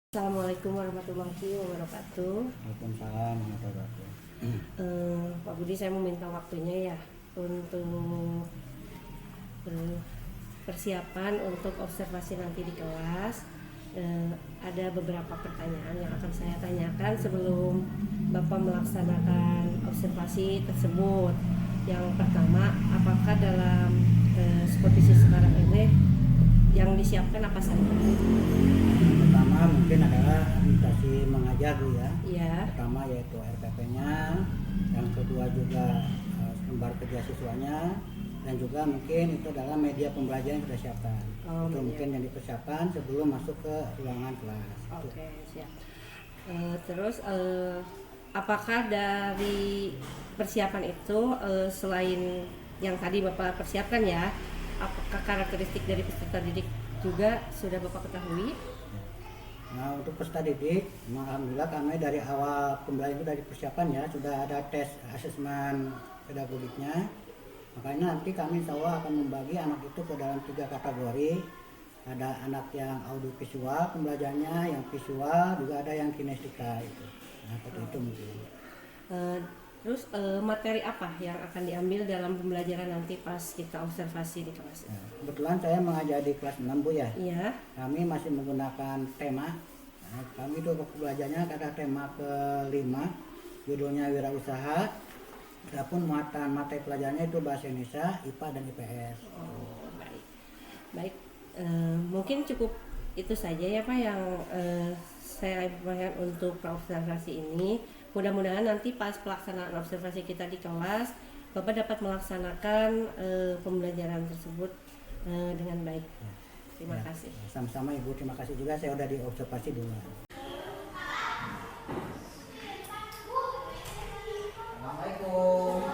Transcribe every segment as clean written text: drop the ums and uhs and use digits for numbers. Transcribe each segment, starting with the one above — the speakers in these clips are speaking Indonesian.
Assalamualaikum warahmatullahi wabarakatuh. Waalaikumsalam warahmatullahi wabarakatuh. Pak Budi, saya meminta waktunya ya untuk persiapan untuk observasi nanti di kelas. Ada beberapa pertanyaan yang akan saya tanyakan sebelum Bapak melaksanakan observasi tersebut. Yang pertama, apakah dalam supervisi sekarang ini yang disiapkan apa saja? Pertama mungkin adalah administrasi mengajar Bu ya. Iya. Pertama yaitu RPP-nya, yang kedua juga lembar kerja siswanya, dan juga mungkin itu adalah media pembelajaran yang kita siapkan. Itu mungkin yang dipersiapkan sebelum masuk ke ruangan kelas. Oke, siap. Terus apakah dari persiapan itu selain yang tadi Bapak persiapkan ya, apakah karakteristik dari peserta didik juga sudah Bapak ketahui? Nah, untuk peserta didik, alhamdulillah kami dari awal pembelajaran itu dari persiapan ya, sudah ada tes asesmen pedagogiknya. Makanya nanti kami insya Allah akan membagi anak itu ke dalam 3 kategori. Ada anak yang audiovisual pembelajarannya, yang visual, juga ada yang kinestika itu. Nah, seperti itu mungkin. Terus materi apa yang akan diambil dalam pembelajaran nanti pas kita observasi di kelas? Nah, kebetulan saya mengajar di kelas 6 Bu ya. Iya. Kami masih menggunakan tema. Nah, kami itu belajarnya ada tema ke-5, judulnya wirausaha. Adapun muatan materi pelajarannya itu bahasa Indonesia, IPA dan IPS. Oh, baik. Baik. Mungkin cukup itu saja ya Pak yang saya informasikan untuk observasi ini. Mudah-mudahan nanti pas pelaksanaan observasi kita di kelas, Bapak dapat melaksanakan pembelajaran tersebut dengan baik. Terima kasih. Sama-sama Ibu, terima kasih juga saya udah diobservasi dulu. Assalamualaikum.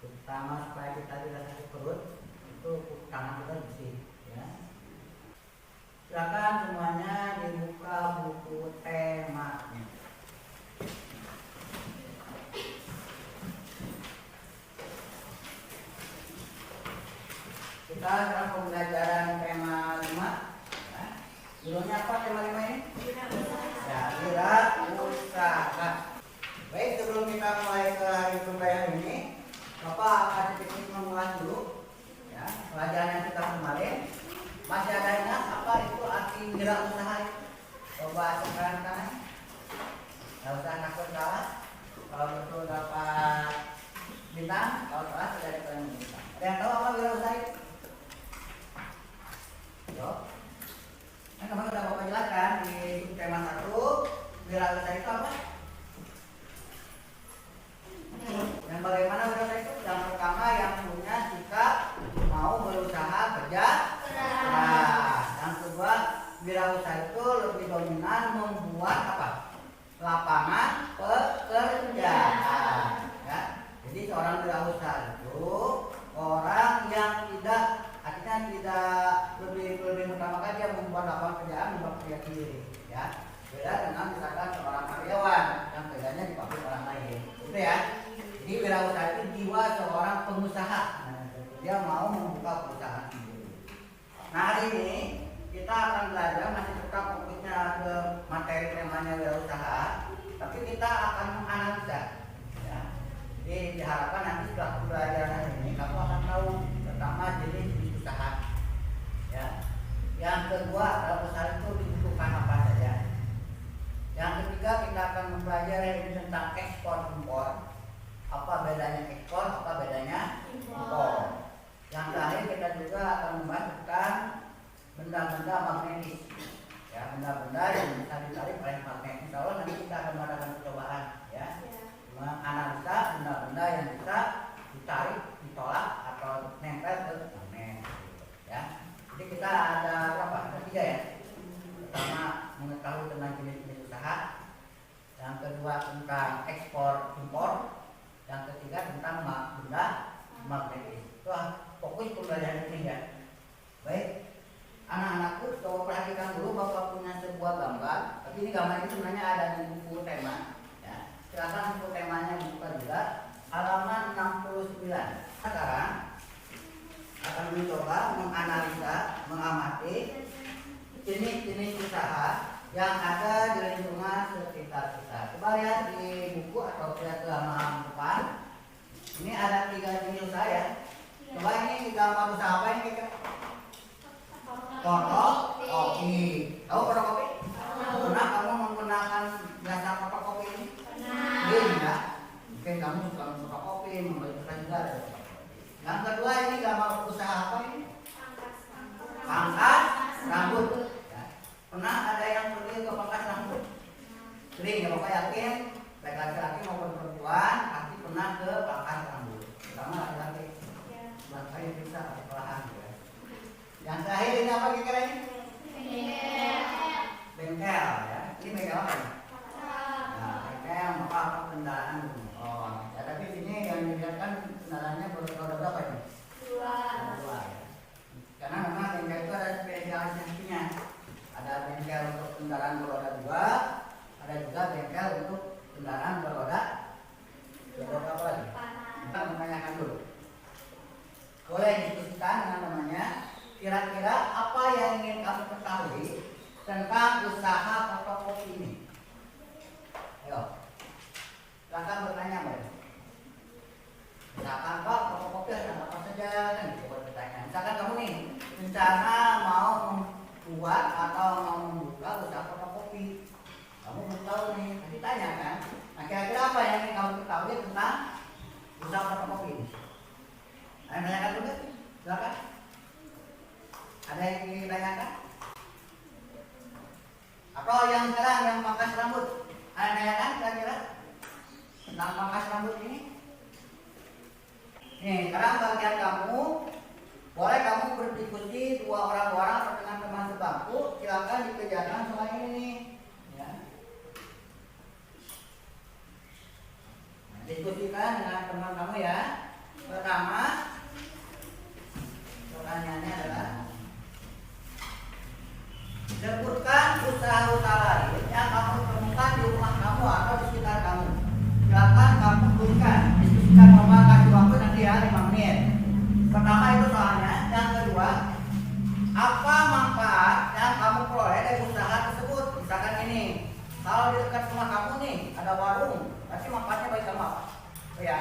Terutama supaya kita tidak sakit perut, itu tangan kita bersih ya. Silakan semuanya dibuka buku temanya. Kita sekarang pembelajaran tema 5 ya. Judulnya apa tema 5 ini? Ya, wirausaha. Baik, sebelum kita mulai ke hari pembelajaran ini, Bapak akan sedikit mengulas dulu ya, pelajaran yang kita kemarin. Masih ada ingat apa itu arti wirausaha? Coba sekarang tangan. Tidak usah takut salah. Kalau betul dapat bintang, kalau salah sudah dikalian bintang. Ada yang tahu apa wirausaha itu? Yo. Nah, kemarin sudah Bapak jelaskan di tema 1, wirausaha itu apa? Yang bagaimana wirausaha itu? Yang pertama yang punya sikap mau berusaha kerja keras. Yang kedua, wirausaha itu lebih dominan membuat apa? Lapangan pekerjaan. Ya. Jadi seorang wirausaha itu orang yang tidak, artinya tidak lebih utamakan dia membuat lapangan pekerjaan, membuat kerja sendiri. Ya. Beda dengan misalkan seorang karyawan yang kerjanya di pabrik orang lain. Gitu ya. Jadi wirausaha itu jiwa seorang pengusaha. Nah, dia mau membuka perusahaan sendiri. Nah, hari ini kita akan belajar masih tetap fokusnya ke materi temanya wirausaha, tapi kita akan menganalisa. Ya. Jadi diharapkan nanti setelah pembelajaran ini kamu akan tahu pertama jenis usaha bedanya ekspor, apa bedanya impor. Yang terakhir kita juga akan membahas tentang benda-benda magnetis. Ya, benda-benda yang bisa ditarik oleh magnet. Insya Allah nanti kita akan mengadakan percobaan, ya, menganalisa benda-benda yang bisa ditarik, ditolak atau nempel ke magnet. Ya, jadi kita ada berapa? Ada 3 ya. Pertama, mengetahui tentang jenis-jenis usaha. Yang kedua tentang ekspor impor. Yang ketiga tentang benda magnetis. Wah, fokus pembelajaran ini ya. Baik, anak-anakku coba perhatikan dulu, Bapak punya sebuah gambar. Tapi ini gambar ini sebenarnya ada di buku tema. Ya, silakan buku temanya dibuka juga. Halaman 69. Sekarang akan mencoba menganalisa, mengamati jenis-jenis usaha yang ada di lingkungan sekitar kita. Coba lihat di buku atau lihat ke halaman depan. Ini ada 3 jenis usaha ya. Coba ini gambar usaha apa ini? Fotokopi. Tahu fotokopi? Pernah kamu menggunakan jasa fotokopi ini? Pernah. Iya. Mungkin kamu suka fotokopi, membeli kertas juga. Yang kedua ini gambar usaha apa ini? Pangkas rambut. Pernah ada yang pergi ke pangkas rambut? Sering ya, Bapak yakin baik laki-laki maupun perempuan pasti pernah ke pangkas rambut. Terutama laki-laki. Buat saya bisa perlahan ya. Yang terakhir ini apa kira-kira ini? Bengkel ya. Ini bengkel apa? Nah, bengkel maka apa kendaraan. Oh, ya, tapi sini yang dilihatkan kendaraannya beroda berapa ini? 2 ya. Karena memang bengkel itu ada spesialisasinya. Ada bengkel untuk kendaraan beroda 2, ada juga bengkel untuk kendaraan beroda apa lagi? Kita menanyakan dulu. Boleh diskusikan dengan namanya. Kira-kira apa yang ingin kamu ketahui tentang usaha fotokopi ini? Ayo, silakan bertanya, Mbak. Misalkan, Pak, fotokopi ada apa saja? Kan gitu bertanya. Misalkan kamu nih rencana mau membuat atau mau membuka usaha fotokopi, kamu belum tahu nih, nanti tanya kan? Nah, kira-kira apa yang ingin kamu ketahui tentang usaha fotokopi ini? Ada yang tanyakan juga? Silakan. Ada yang ingin ditanyakan? Atau yang sekarang yang pangkas rambut? Ada yang tanyakan kira-kira tentang pangkas rambut ini? Nih, sekarang bagian kamu, boleh kamu berdiskusi 2 orang atau dengan teman sebangku, silakan dikerjakan soal ini nih. Ya. Nah, diskusikan dengan teman kamu ya. Pertama, pertanyaannya adalah sebutkan usaha-usaha lain yang kamu temukan di rumah kamu atau di sekitar kamu. Silakan kamu tuliskan, diskusikan, Mama kasih waktu nanti ya 5 menit. Pertama itu soalnya. Yang kedua, apa manfaat yang kamu peroleh dari usaha tersebut? Misalkan ini, kalau di dekat rumah kamu nih ada warung, pasti manfaatnya bagi kamu apa? Oh ya.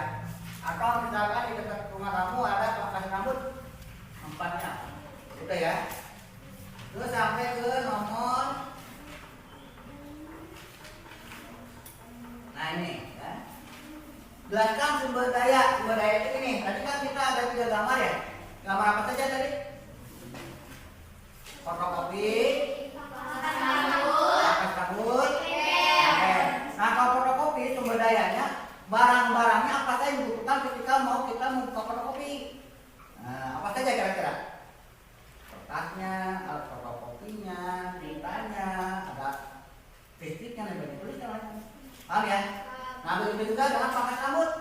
Atau misalkan di dekat rumah kamu ada pangkas rambut, manfaatnya itu ya. Terus sampai ke nomor, nah ini ya. Jelaskan sumber daya. Sumber daya itu ini. Tadi kan kita ada 3 gambar ya. Gambar apa saja tadi? Fotokopi, pangkas rambut. Nah, kalau fotokopi sumber dayanya, barang-barangnya apa saja yang dibutuhkan ketika mau kita membuka fotokopi. Nah, apa saja kira-kira? Kertasnya, alat fotokopinya, tintanya, ada fisiknya dan banyak tulisan. Paham ya? Nah, begitu juga dengan pangkas rambut.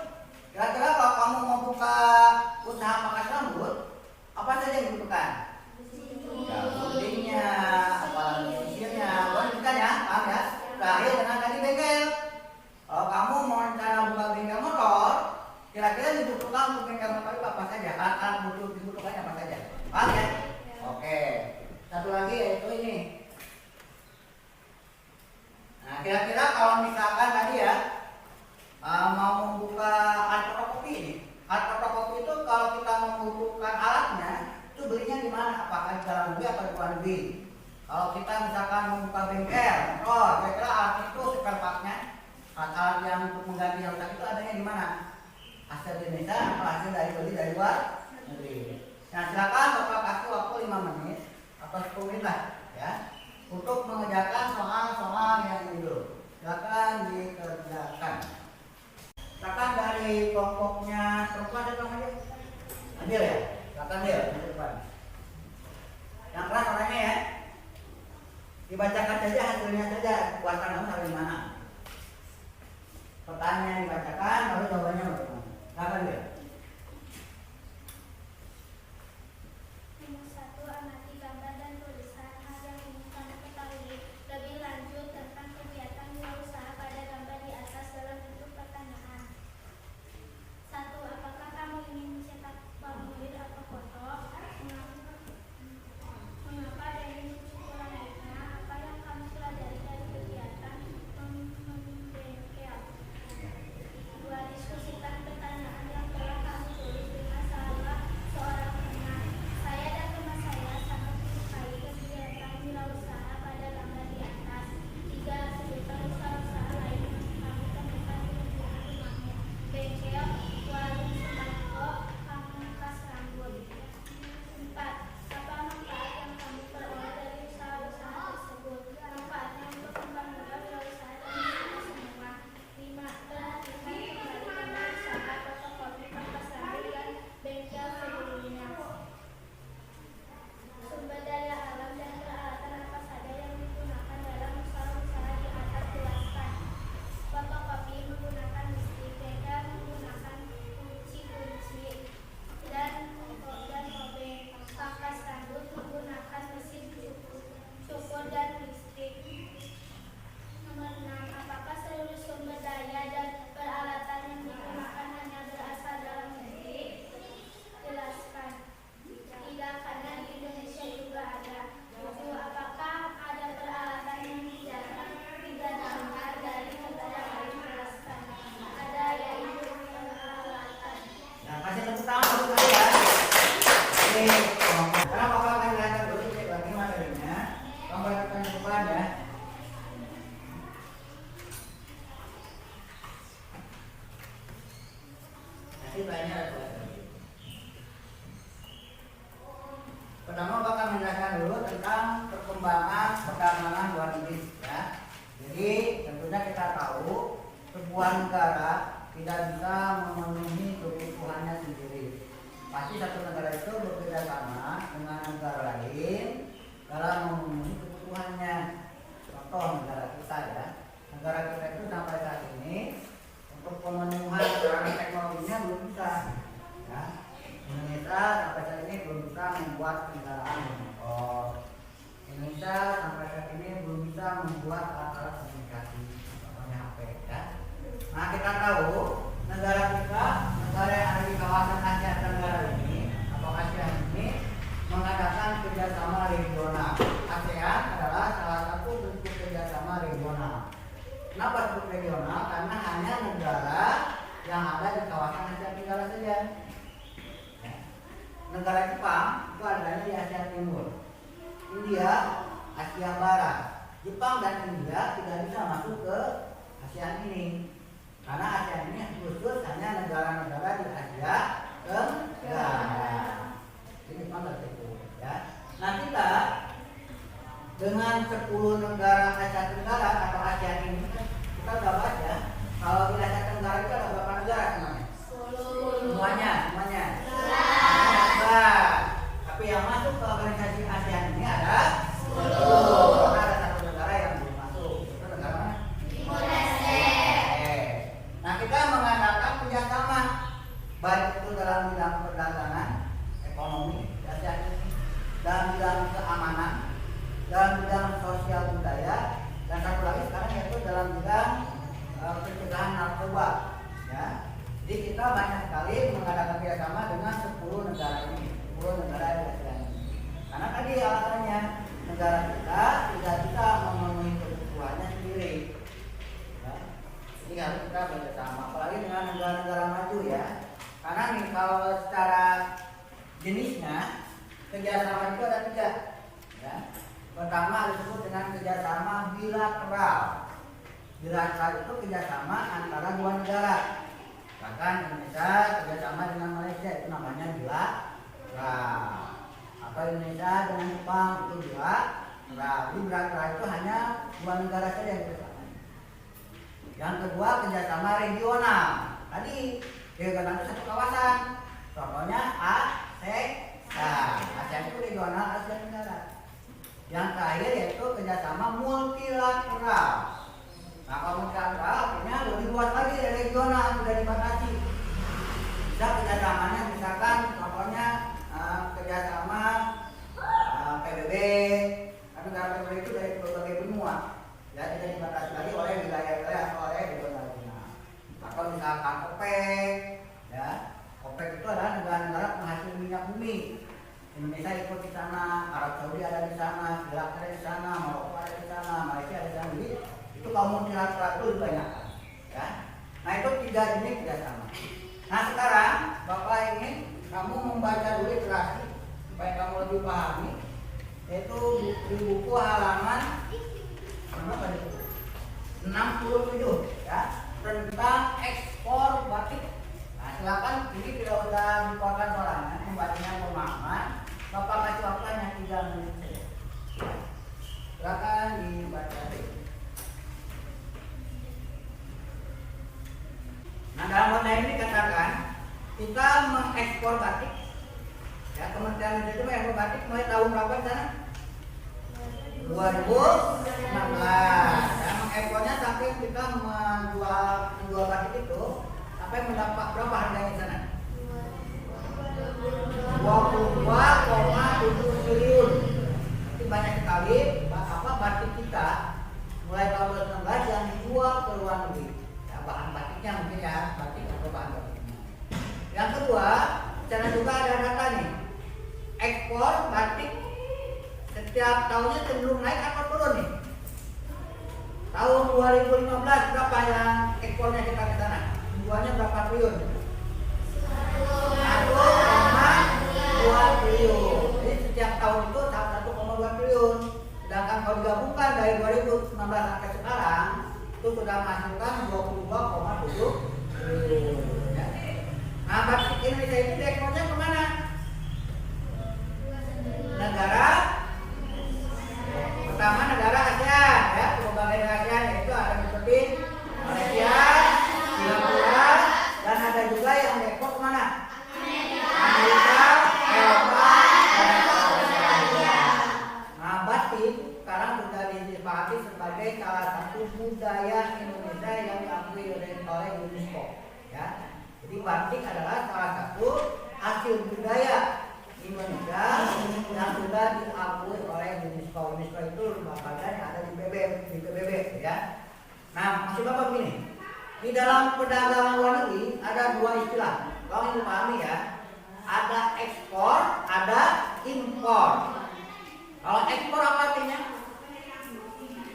Kira-kira kalau kamu mau buka usaha pangkas rambut, apa saja yang dibutuhkan? Guntingnya, apalagi sisirnya, bukan ya? Paham ya? Terakhir dengan tadi bengkel. Kalau kamu mau rencana buka bengkel motor, kira-kira dibutuhkan untuk bengkel motor itu apa saja? Alat dibutuhkannya apa saja? Paham ya? Oke. Satu lagi yaitu ini. Nah, kira-kira kalau misalkan tadi ya mau membuka alat fotokopi ini, alat fotokopi itu kalau kita membutuhkan alatnya, itu belinya di mana? Apakah di dalam negeri atau di luar negeri? Kalau kita misalkan membuka bengkel, kira-kira alat itu spare partnya, alat yang untuk mengganti yang rusak itu adanya di mana? hasil di Indonesia atau hasil dari beli dari luar negeri. Nah silakan Bapak kasih waktu 5 menit atau 10 menit lah ya untuk mengerjakan soal-soal yang ini dulu. Silakan dikerjakan. Silakan dari kelompoknya perempuan datang aja. Ambil ya, silakan dia di depan. Yang keras orangnya ya. Dibacakan saja hasilnya saja, kekuatan kamu sampai mana. Pertanyaan dibacakan, lalu jawabannya bagaimana. Silakan dia. Nomor 1, amati gambar dan tulisan hal yang ingin kamu ketahui lebih lanjut tentang kegiatan wirausaha pada gambar di atas dalam bentuk pertanyaan. 1. Apakah kamu ingin mencetak formulir atau foto? Mengapa dan ini cukup lanjutnya? Apa yang kamu pelajari dari kegiatan membengkel? 2. Diskusikan pertanyaan yang telah kamu tulis dengan salah seorang teman. Saya dan teman saya sangat menyukai kegiatan wirausaha pada gambar di atas. 3. Sebutkan usaha-usaha lain yang kamu temukan di lingkungan rumahmu. Bengkel, warung sembako, pangkas rambut. 4. Apa manfaat yang kamu peroleh dari usaha-usaha tersebut? Manfaatnya untuk membangun wirausaha dan kita semua. 5. Perhatikan kembali gambar usaha fotokopi pangkas rambut dan bengkel sebelumnya. Sumber daya alam dan peralatan apa saja yang digunakan dalam usaha-usaha di atas jelaskan. Fotokopi menggunakan listrik, bengkel menggunakan kunci-kunci dan obeng. Pangkas rambut menggunakan mesin cukur dan listrik. Nomor 6. Apakah seluruh sumber daya dan peralatan yang digunakan hanya berasal dalam negeri? Jelaskan. 3. Karena di Indonesia juga ada. 7. Apakah ada peralatan yang didatangkan dari negara lain? Jelaskan. Ada, yaitu peralatan. Nah, kasih tepuk tangan untuk saya. Oke, sekarang Bapak akan jelaskan dulu cek lagi materinya. Gambarkan di depan ya. Nanti banyak ada tulisan. Pertama Bapak akan menjelaskan dulu tentang perkembangan perdagangan luar negeri ya. Jadi tentunya kita tahu sebuah negara tidak bisa memenuhi kebutuhannya sendiri. Pasti satu negara itu bekerja sama dengan negara lain dalam memenuhi kebutuhannya. Contoh negara kita ya. Negara kita itu sampai saat ini untuk pemenuhan sarana teknologinya belum bisa. Ya. Indonesia sampai saat ini belum bisa membuat kendaraan bermotor. Indonesia sampai saat ini belum bisa membuat alat komunikasi, contohnya HP ya. Nah kita tahu negara kita, negara yang ada di kawasan Asia Tenggara ini atau ASEAN ini mengadakan kerjasama regional. ASEAN adalah salah satu bentuk kerjasama regional. Kenapa disebut regional? Karena hanya negara yang ada di kawasan Asia Tenggara saja. Ya. Negara Jepang itu adanya di Asia Timur, India, Asia Barat. Jepang dan India tidak bisa masuk ke ASEAN ini. Karena ASEAN ini khusus hanya negara-negara di Asia Tenggara. Ini mana itu ya. Nah kita dengan 10 negara Asia Tenggara atau ASEAN ini kita udah baca kalau di Asia Tenggara itu ada berapa negara semuanya? Semuanya. Tapi yang masuk ke organisasi ASEAN ini ada 10. Karena ada satu negara yang belum masuk. Itu negara mana? Timor Leste. Nah kita mengadakan kerjasama baik itu dalam bidang perdagangan, ekonomi, dalam bidang keamanan, dalam bidang sosial budaya, dan satu lagi sekarang yaitu dalam bidang pencegahan narkoba. Ya. Jadi kita banyak sekali mengadakan kerjasama dengan 10 negara ini, 10 negara di ASEAN ini. Karena tadi alasannya negara kita tidak bisa memenuhi kebutuhannya sendiri. Ya. Jadi harus kita bekerjasama, apalagi dengan negara-negara maju ya. Karena nih kalau secara jenisnya kerjasama itu ada 3. Ya. Pertama disebut dengan kerjasama bilateral. Bilateral itu kerjasama antara 2 negara. Bahkan Indonesia kerjasama dengan Malaysia itu namanya bilateral. Atau Indonesia dengan Jepang itu bilateral. Jadi bilateral itu hanya dua negara saja yang bersama. Yang kedua kerjasama regional. Tadi regional itu satu kawasan. Contohnya ASEAN. ASEAN itu regional Asia Tenggara. Yang terakhir yaitu kerjasama multilateral. Nah, kalau multilateral artinya lebih luas lagi dari regional, sudah dibatasi. Bisa kerjasamanya misalkan contohnya kerjasama PBB, karena negara PBB itu dari berbagai benua, ya tidak dibatasi lagi oleh wilayah-wilayah atau oleh regional. Atau misalkan OPEC, ya OPEC itu adalah negara-negara penghasil minyak bumi. Indonesia ikut di sana, Arab Saudi ada di sana, Irak ada di sana, Maroko ada di sana, Malaysia ada di sana. Jadi itu kaum multilateral itu lebih banyak, ya. Nah itu 3 jenis kerjasama. Nah sekarang Bapak ingin kamu membaca dulu literasi supaya kamu lebih pahami, yaitu di buku halaman 67, ya, tentang ekspor batik. Nah silakan, ini tidak usah dikeluarkan soalnya, membacanya pemahaman. Bapak kasih waktu hanya 3 menit saja. Silakan dibaca. Nah dalam konten ini dikatakan kita mengekspor batik, ya Kementerian Luar Negeri mengekspor batik mulai tahun berapa di sana? 2016. Ya, mengekspornya sampai kita menjual batik itu sampai mendapat berapa harganya di sana? 22,7 triliun. Itu banyak sekali batik kita mulai tahun 2016 yang dijual ke luar negeri. Ya, bahan batiknya mungkin ya, batik atau bahan batiknya. Yang kedua, cara juga ada data nih. Ekspor batik setiap tahunnya cenderung naik atau turun nih? Tahun 2015 berapa yang ekspornya kita ke sana? Jualnya berapa triliun? 1,2 triliun. Jadi setiap tahun itu 1,2 triliun. Sedangkan kalau digabungkan dari 2019 sampai sekarang itu sudah menghasilkan 22,7 triliun. Ya. Nah, batik Indonesia itu diekspornya kemana? Negara pertama negara ASEAN, ya, berbagai negara ASEAN yaitu ada seperti Malaysia, Singapura, dan ada juga yang diekspor kemana? Amerika, Eropa, dan Australia. Nah, batik sekarang sudah disepakati sebagai salah satu budaya Indonesia yang diakui oleh UNESCO. Ya, jadi batik adalah salah satu hasil budaya Indonesia yang sudah diakui oleh UNESCO. UNESCO itu lembaga yang ada di PBB, ya. Nah, maksud Bapak begini, di dalam perdagangan luar negeri ada 2 istilah. Kalau ingin pahami ya, ada ekspor, ada impor. Kalau ekspor apa artinya?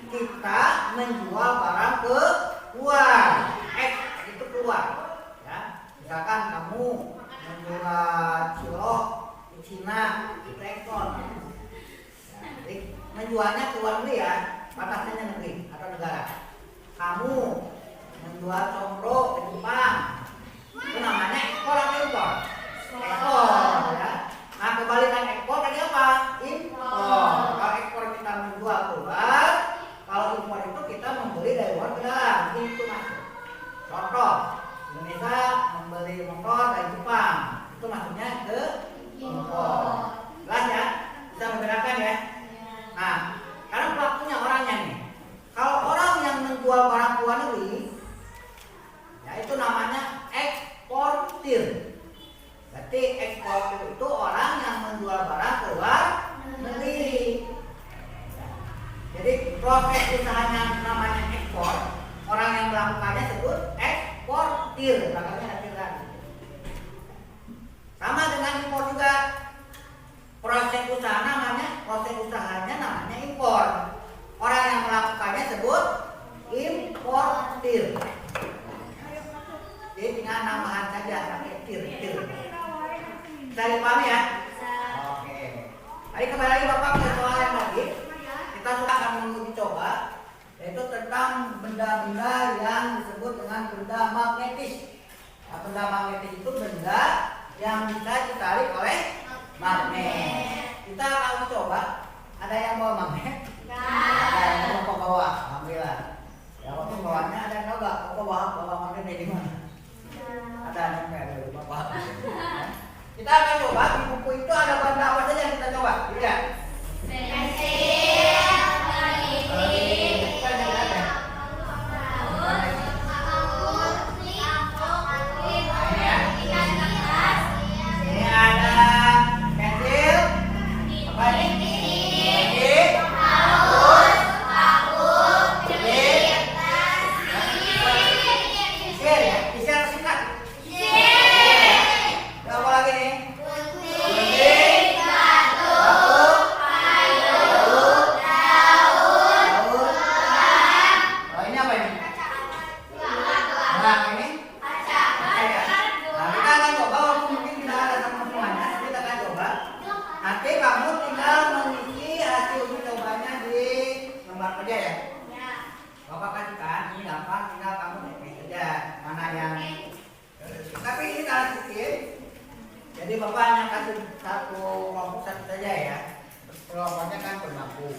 Kita menjual barang ke luar. Itu keluar. Ya, misalkan kamu menjual cilok di Cina, itu ekspor. Ya, jadi menjualnya ke luar negeri ya, batasnya negeri atau negara. Kamu menjual combro ke Jepang, itu namanya ekspor atau impor? Ekspor, ya. Nah kebalikan ekspor tadi apa? Impor. Kalau ekspor kita menjual keluar, kalau impor itu kita membeli dari luar ke dalam. Itu masuk. Contoh, Indonesia membeli motor dari Jepang, itu masuknya ke impor. Jelas ya? Bisa membedakan ya? Nah, karena pelakunya orangnya nih. Kalau orang yang menjual barang ke luar negeri, ya itu namanya eksportir. Berarti eksportir itu orang yang menjual barang ke luar negeri. Ya. Jadi proses usahanya namanya ekspor. Orang yang melakukannya sebut eksportir. Belakangnya ada tiga. Sama dengan impor juga. Proses usahanya namanya impor. Orang yang melakukannya sebut importir. Jadi tinggal nambahan saja pakai tir. Bisa dipahami ya? Oke. Hari kembali lagi Bapak ke soal yang tadi. Kita akan menguji coba, yaitu tentang benda-benda yang disebut dengan benda magnetis. Nah, benda magnetis itu benda yang bisa ditarik oleh magnet. Kita kalau coba, ada yang bawa magnet? Ada yang bawa, alhamdulillah. Ya waktu bawahnya ada yang tahu nggak? Bawa magnetnya di mana? Ada yang kayak bawa. Kita akan coba di buku itu ada benda apa saja yang kita coba, lihat. Nanti kamu tinggal mengisi hasil uji cobanya di lembar kerja ya. Bapak kasihkan, ini gampang, tinggal kamu cek saja mana yang. Tapi ini kalau sedikit, jadi bapak hanya kasih satu kelompok satu saja ya. Kelompoknya kan berlaku.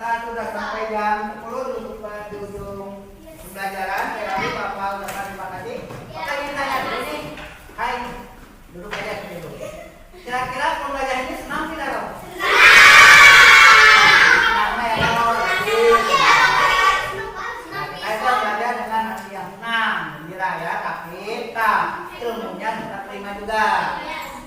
Kita sudah sampai jam 10 duduk di ujung pembelajaran. Jadi Bapak udah terima kasih. Bapak ingin tanya dulu nih. Hai, duduk aja dulu. Kira-kira pembelajaran ini senang tidak dong? Senang ya kalau kita belajar dengan hati yang senang, gembira ya. Tapi ilmunya kita terima juga.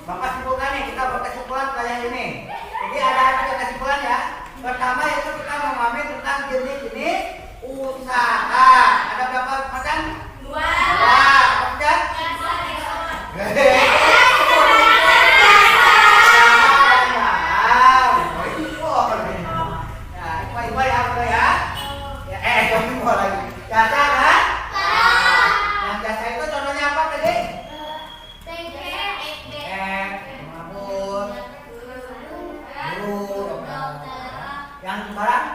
Bapak simpulkan nih, kita berkesimpulan pelajaran ini. Jadi ada 3 kesimpulan ya. Pertama itu kita memahami tentang jenis-jenis usaha. Ada berapa macam? 2. Apa saja? Jasa kan? Yang jasa itu contohnya apa tadi? Mabur, guru, yang barang?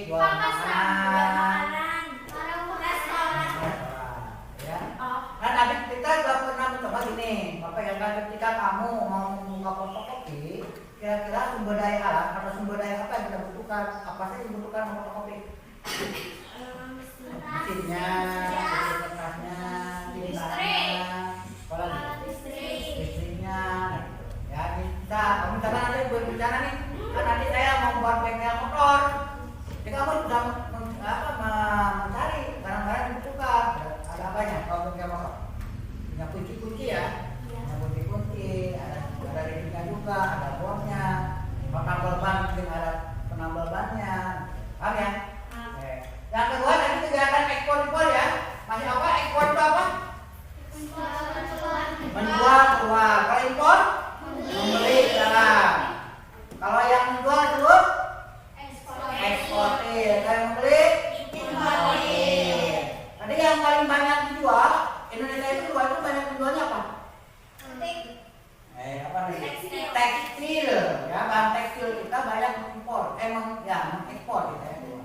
Jual makanan. Ya. Kan tadi kita juga pernah mencoba gini, Bapak yang ketika kamu mau membuka fotokopi, kira-kira sumber daya alam atau sumber daya apa yang kita butuhkan? Apa sih yang dibutuhkan fotokopi? Mesinnya, kertasnya, tintanya, listriknya. Ya kita, kamu misalkan nanti berbicara nih, kan nanti saya mau buat bengkel motor. Jadi kamu sudah banyak dijual, Indonesia itu luar itu banyak dijualnya apa? Apa nih? Tekstil, ya bahan tekstil kita banyak mengimpor, mengekspor kita ya.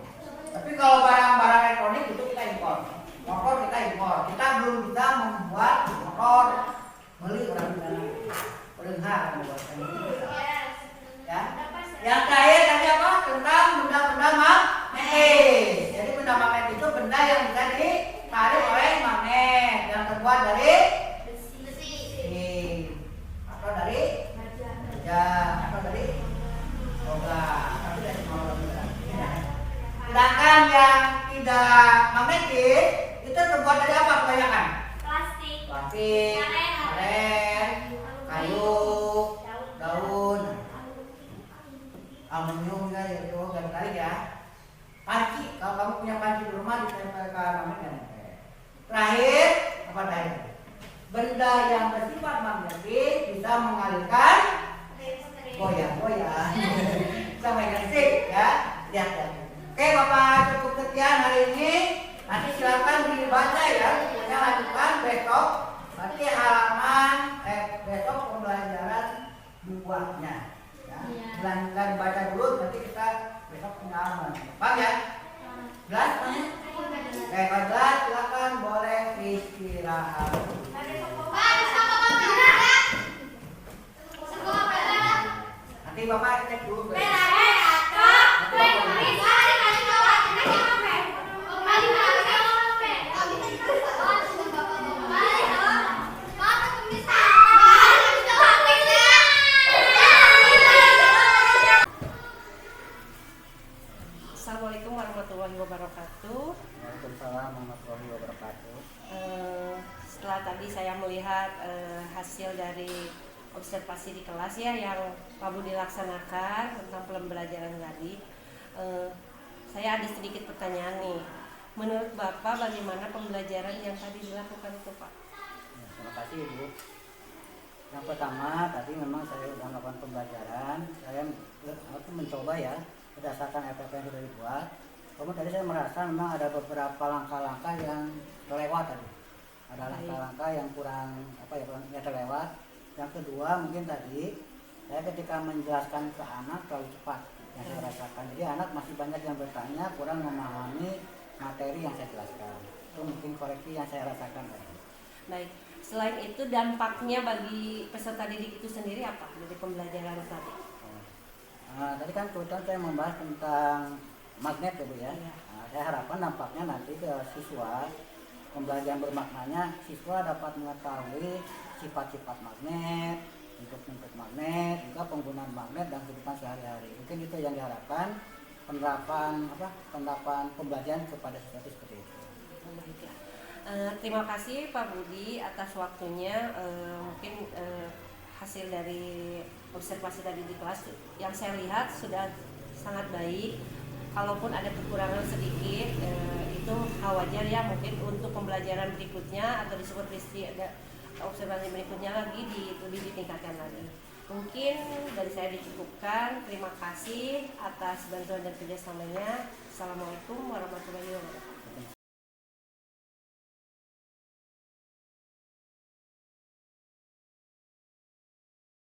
Tapi kalau barang-barang elektronik itu kita impor, motor kita impor, kita belum bisa membuat motor beli orang dalam, berhak membuat ya. Yang terakhir tadi apa? Tentang benda-benda magnetis. Jadi benda magnet itu benda yang bisa ditarik oleh magnet yang terbuat dari atau dari baja atau dari logam, tapi dari semua benda. Sedangkan yang tidak magnetis itu terbuat dari apa kebanyakan? Plastik, karet, kayu, daun, aluminium ya, garam tarik ya. Panci, kalau kamu punya panci di rumah ditempel ke magnet. Terakhir, apa tadi? Benda yang bersifat magnetis bisa mengalirkan goyang-goyang. Sama sih ya. Lihat ya. Oke Bapak, cukup sekian hari ini. Nanti silakan dibaca ya. Kita lanjutkan besok. Nanti halaman besok pembelajaran 2-nya. Dilanjutkan baca dulu, nanti kita besok pengalaman. Paham ya? Jelas? Oke, kalau jelas silakan boleh istirahat. Nanti Bapak cek dulu. Assalamualaikum warahmatullahi wabarakatuh. Waalaikumsalam warahmatullahi wabarakatuh. Setelah tadi saya melihat hasil dari observasi di kelas ya yang Pak Budi laksanakan tentang pembelajaran tadi, saya ada sedikit pertanyaan nih. Menurut Bapak bagaimana pembelajaran yang tadi dilakukan itu Pak? Ya, terima kasih Ibu. Yang pertama tadi memang saya sudah melakukan pembelajaran, saya mencoba ya berdasarkan FFP yang sudah dibuat. Kemudian tadi saya merasa memang ada beberapa langkah-langkah yang terlewat tadi. Ada langkah-langkah yang kurang terlewat. Yang kedua mungkin tadi saya ketika menjelaskan ke anak terlalu cepat yang saya rasakan. Jadi anak masih banyak yang bertanya, kurang memahami materi yang saya jelaskan. Itu mungkin koreksi yang saya rasakan. Baik. Selain itu dampaknya bagi peserta didik itu sendiri apa dari pembelajaran tadi? Tadi kan kebetulan saya membahas tentang magnet ya Bu ya. Iya. Saya harapkan dampaknya nanti ke siswa, pembelajaran bermaknanya siswa dapat mengetahui sifat-sifat magnet, bentuk-bentuk magnet, juga penggunaan magnet dan kehidupan sehari-hari. Mungkin itu yang diharapkan, penerapan pembelajaran kepada siswa itu seperti itu. Terima kasih Pak Budi atas waktunya. Mungkin hasil dari observasi tadi di kelas yang saya lihat sudah sangat baik. Kalaupun ada kekurangan sedikit, itu hal wajar ya, mungkin untuk pembelajaran berikutnya atau di supervisi ada observasi berikutnya lagi lebih ditingkatkan lagi. Mungkin dari saya dicukupkan. Terima kasih atas bantuan dan kerjasamanya. Assalamualaikum warahmatullahi wabarakatuh.